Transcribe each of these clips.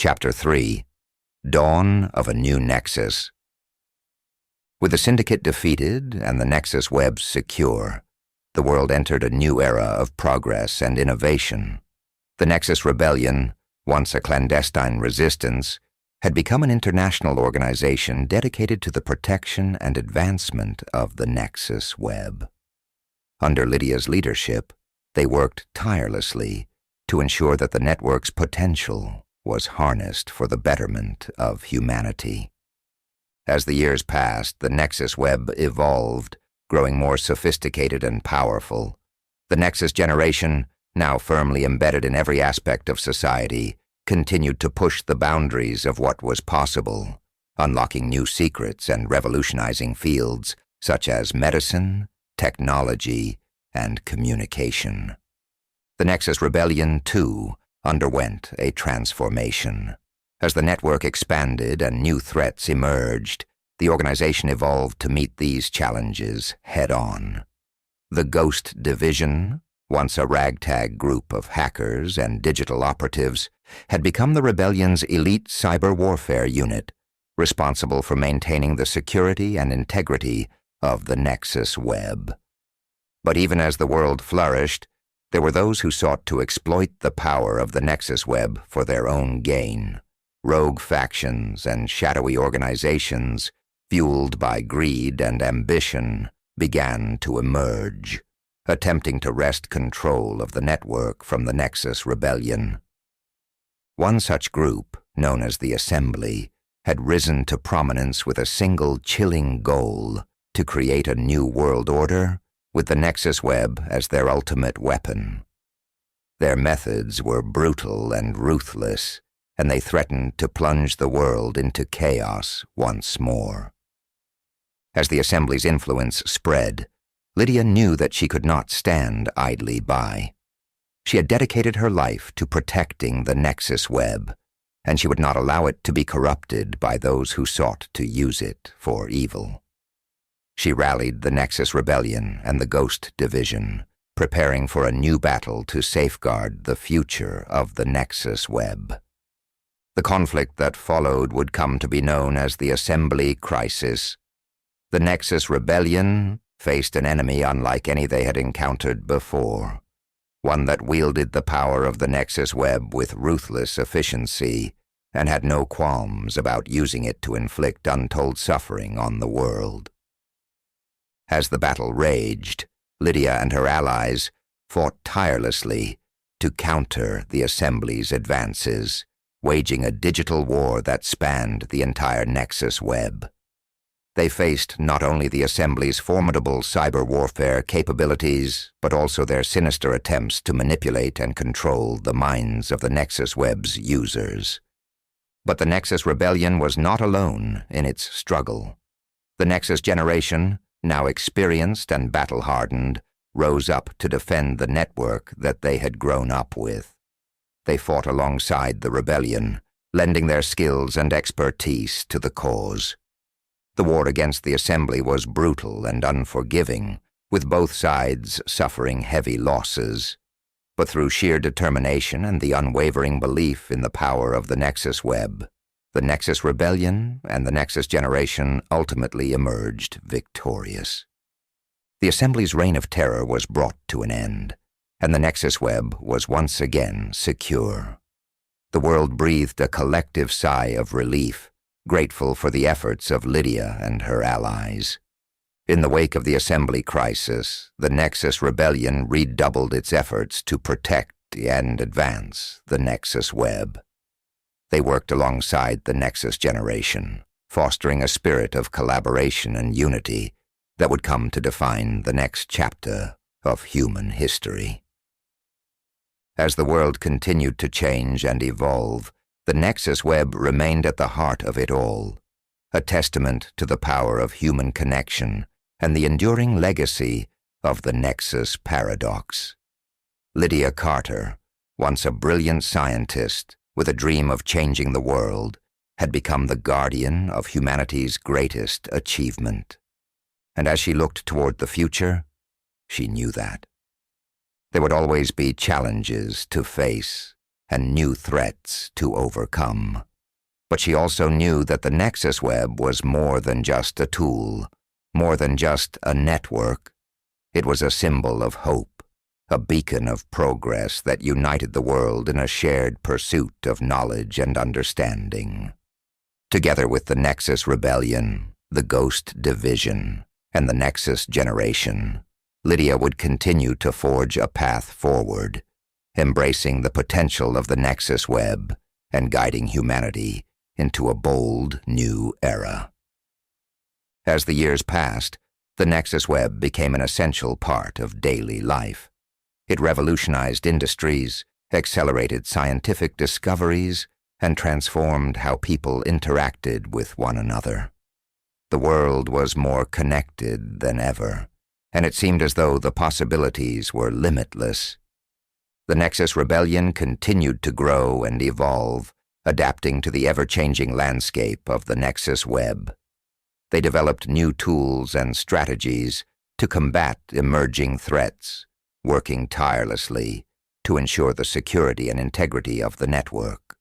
Chapter 3: Dawn of a New Nexus. With the Syndicate defeated and the Nexus Web secure, the world entered a new era of progress and innovation. The Nexus Rebellion, once a clandestine resistance, had become an international organization dedicated to the protection and advancement of the Nexus Web. Under Lydia's leadership, they worked tirelessly to ensure that the network's potential was harnessed for the betterment of humanity. As the years passed, the Nexus Web evolved, growing more sophisticated and powerful. The Nexus generation, now firmly embedded in every aspect of society, continued to push the boundaries of what was possible, unlocking new secrets and revolutionizing fields such as medicine, technology, and communication. The Nexus Rebellion, too, underwent a transformation. As the network expanded and new threats emerged, the organization evolved to meet these challenges head-on. The Ghost Division, once a ragtag group of hackers and digital operatives, had become the Rebellion's elite cyber warfare unit, responsible for maintaining the security and integrity of the Nexus Web. But even as the world flourished, there were those who sought to exploit the power of the Nexus Web for their own gain. Rogue factions and shadowy organizations, fueled by greed and ambition, began to emerge, attempting to wrest control of the network from the Nexus Rebellion. One such group, known as the Assembly, had risen to prominence with a single chilling goal: to create a new world order with the Nexus Web as their ultimate weapon. Their methods were brutal and ruthless, and they threatened to plunge the world into chaos once more. As the Assembly's influence spread, Lydia knew that she could not stand idly by. She had dedicated her life to protecting the Nexus Web, and she would not allow it to be corrupted by those who sought to use it for evil. She rallied the Nexus Rebellion and the Ghost Division, preparing for a new battle to safeguard the future of the Nexus Web. The conflict that followed would come to be known as the Assembly Crisis. The Nexus Rebellion faced an enemy unlike any they had encountered before, one that wielded the power of the Nexus Web with ruthless efficiency and had no qualms about using it to inflict untold suffering on the world. As the battle raged, Lydia and her allies fought tirelessly to counter the Assembly's advances, waging a digital war that spanned the entire Nexus Web. They faced not only the Assembly's formidable cyber warfare capabilities, but also their sinister attempts to manipulate and control the minds of the Nexus Web's users. But the Nexus Rebellion was not alone in its struggle. The Nexus generation, now experienced and battle-hardened, rose up to defend the network that they had grown up with. They fought alongside the Rebellion, lending their skills and expertise to the cause. The war against the Assembly was brutal and unforgiving, with both sides suffering heavy losses. But through sheer determination and the unwavering belief in the power of the Nexus Web, the Nexus Rebellion and the Nexus generation ultimately emerged victorious. The Assembly's reign of terror was brought to an end, and the Nexus Web was once again secure. The world breathed a collective sigh of relief, grateful for the efforts of Lydia and her allies. In the wake of the Assembly crisis, the Nexus Rebellion redoubled its efforts to protect and advance the Nexus Web. They worked alongside the Nexus generation, fostering a spirit of collaboration and unity that would come to define the next chapter of human history. As the world continued to change and evolve, the Nexus Web remained at the heart of it all, a testament to the power of human connection and the enduring legacy of the Nexus Paradox. Lydia Carter, once a brilliant scientist with a dream of changing the world, had become the guardian of humanity's greatest achievement. And as she looked toward the future, she knew that. There would always be challenges to face, and new threats to overcome. But she also knew that the Nexus Web was more than just a tool, more than just a network. It was a symbol of hope, a beacon of progress that united the world in a shared pursuit of knowledge and understanding. Together with the Nexus Rebellion, the Ghost Division, and the Nexus Generation, Lydia would continue to forge a path forward, embracing the potential of the Nexus Web and guiding humanity into a bold new era. As the years passed, the Nexus Web became an essential part of daily life. It revolutionized industries, accelerated scientific discoveries, and transformed how people interacted with one another. The world was more connected than ever, and it seemed as though the possibilities were limitless. The Nexus Rebellion continued to grow and evolve, adapting to the ever-changing landscape of the Nexus Web. They developed new tools and strategies to combat emerging threats, working tirelessly to ensure the security and integrity of the network.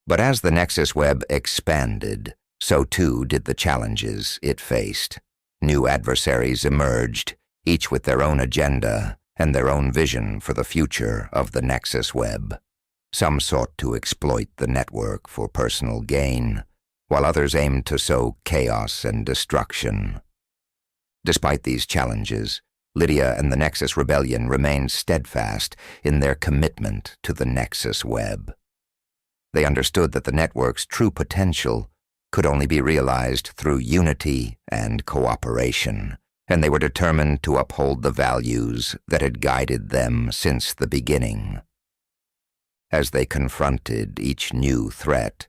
But as the Nexus Web expanded, so too did the challenges it faced. New adversaries emerged, each with their own agenda and their own vision for the future of the Nexus Web. Some sought to exploit the network for personal gain, while others aimed to sow chaos and destruction. Despite these challenges, Lydia and the Nexus Rebellion remained steadfast in their commitment to the Nexus Web. They understood that the network's true potential could only be realized through unity and cooperation, and they were determined to uphold the values that had guided them since the beginning. As they confronted each new threat,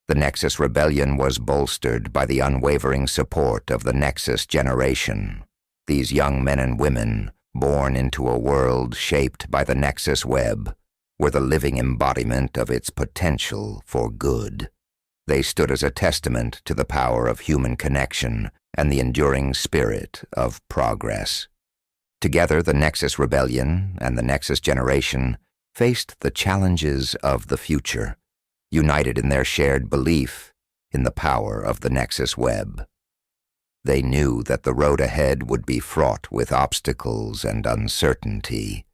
the Nexus Rebellion was bolstered by the unwavering support of the Nexus Generation. These young men and women, born into a world shaped by the Nexus Web, were the living embodiment of its potential for good. They stood as a testament to the power of human connection and the enduring spirit of progress. Together, the Nexus Rebellion and the Nexus Generation faced the challenges of the future, united in their shared belief in the power of the Nexus Web. They knew that the road ahead would be fraught with obstacles and uncertainty,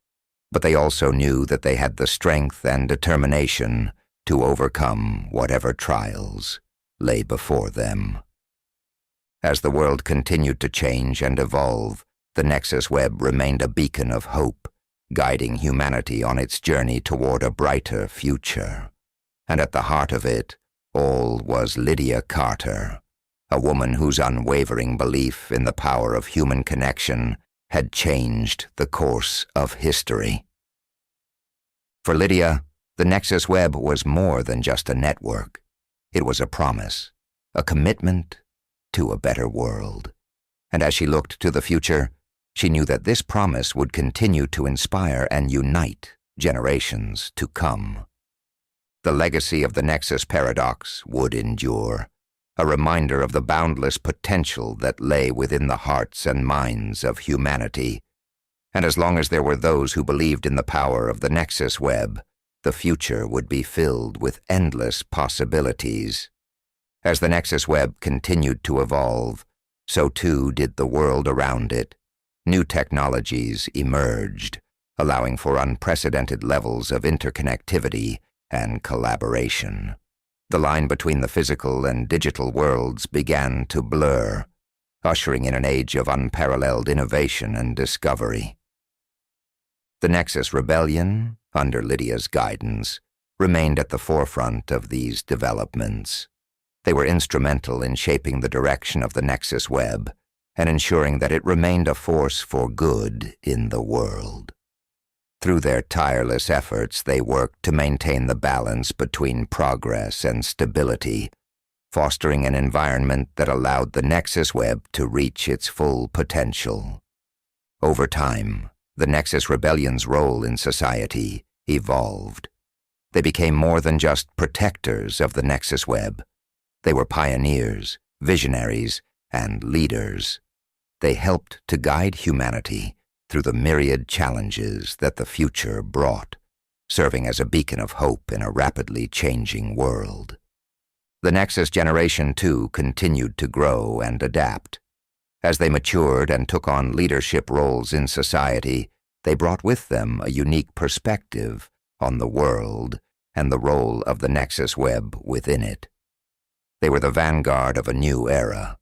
but they also knew that they had the strength and determination to overcome whatever trials lay before them. As the world continued to change and evolve, the Nexus Web remained a beacon of hope, guiding humanity on its journey toward a brighter future. And at the heart of it all was Lydia Carter, a woman whose unwavering belief in the power of human connection had changed the course of history. For Lydia, the Nexus Web was more than just a network. It was a promise, a commitment to a better world. And as she looked to the future, she knew that this promise would continue to inspire and unite generations to come. The legacy of the Nexus Paradox would endure, a reminder of the boundless potential that lay within the hearts and minds of humanity. And as long as there were those who believed in the power of the Nexus Web, the future would be filled with endless possibilities. As the Nexus Web continued to evolve, so too did the world around it. New technologies emerged, allowing for unprecedented levels of interconnectivity and collaboration. The line between the physical and digital worlds began to blur, ushering in an age of unparalleled innovation and discovery. The Nexus Rebellion, under Lydia's guidance, remained at the forefront of these developments. They were instrumental in shaping the direction of the Nexus Web and ensuring that it remained a force for good in the world. Through their tireless efforts, they worked to maintain the balance between progress and stability, fostering an environment that allowed the Nexus Web to reach its full potential. Over time, the Nexus Rebellion's role in society evolved. They became more than just protectors of the Nexus Web. They were pioneers, visionaries, and leaders. They helped to guide humanity through the myriad challenges that the future brought, serving as a beacon of hope in a rapidly changing world. The Nexus generation, too, continued to grow and adapt. As they matured and took on leadership roles in society, they brought with them a unique perspective on the world and the role of the Nexus Web within it. They were the vanguard of a new era,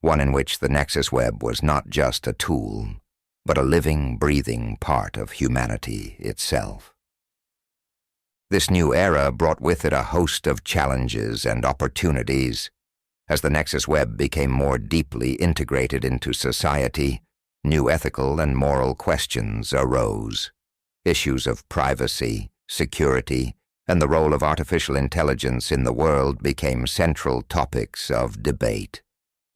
one in which the Nexus Web was not just a tool, but a living, breathing part of humanity itself. This new era brought with it a host of challenges and opportunities. As the Nexus Web became more deeply integrated into society, new ethical and moral questions arose. Issues of privacy, security, and the role of artificial intelligence in the world became central topics of debate,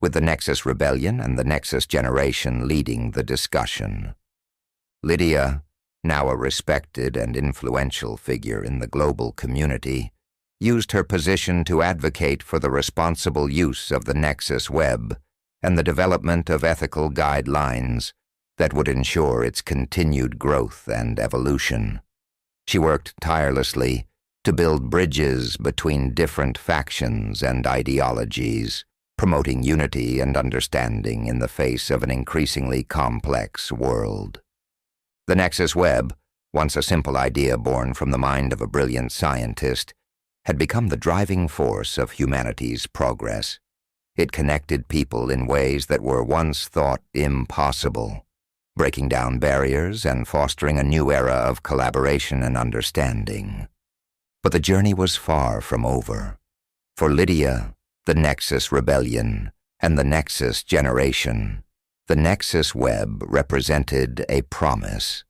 with the Nexus Rebellion and the Nexus generation leading the discussion. Lydia, now a respected and influential figure in the global community, used her position to advocate for the responsible use of the Nexus Web and the development of ethical guidelines that would ensure its continued growth and evolution. She worked tirelessly to build bridges between different factions and ideologies, promoting unity and understanding in the face of an increasingly complex world. The Nexus Web, once a simple idea born from the mind of a brilliant scientist, had become the driving force of humanity's progress. It connected people in ways that were once thought impossible, breaking down barriers and fostering a new era of collaboration and understanding. But the journey was far from over. For Lydia, the Nexus Rebellion, and the Nexus generation, the Nexus Web represented a promise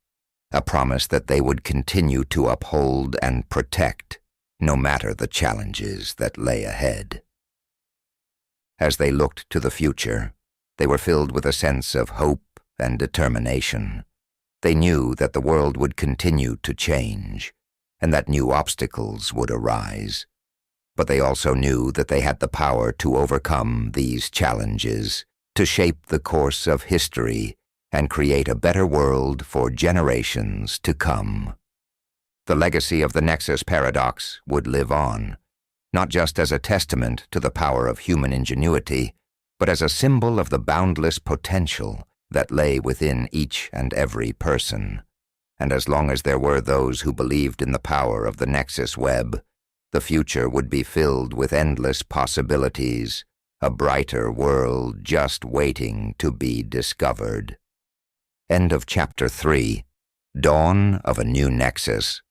that they would continue to uphold and protect, no matter the challenges that lay ahead. As they looked to the future, they were filled with a sense of hope and determination. They knew that the world would continue to change, and that new obstacles would arise. But they also knew that they had the power to overcome these challenges, to shape the course of history and create a better world for generations to come. The legacy of the Nexus Paradox would live on, not just as a testament to the power of human ingenuity, but as a symbol of the boundless potential that lay within each and every person. And as long as there were those who believed in the power of the Nexus Web, the future would be filled with endless possibilities, a brighter world just waiting to be discovered. End of Chapter 3. Dawn of a New Nexus.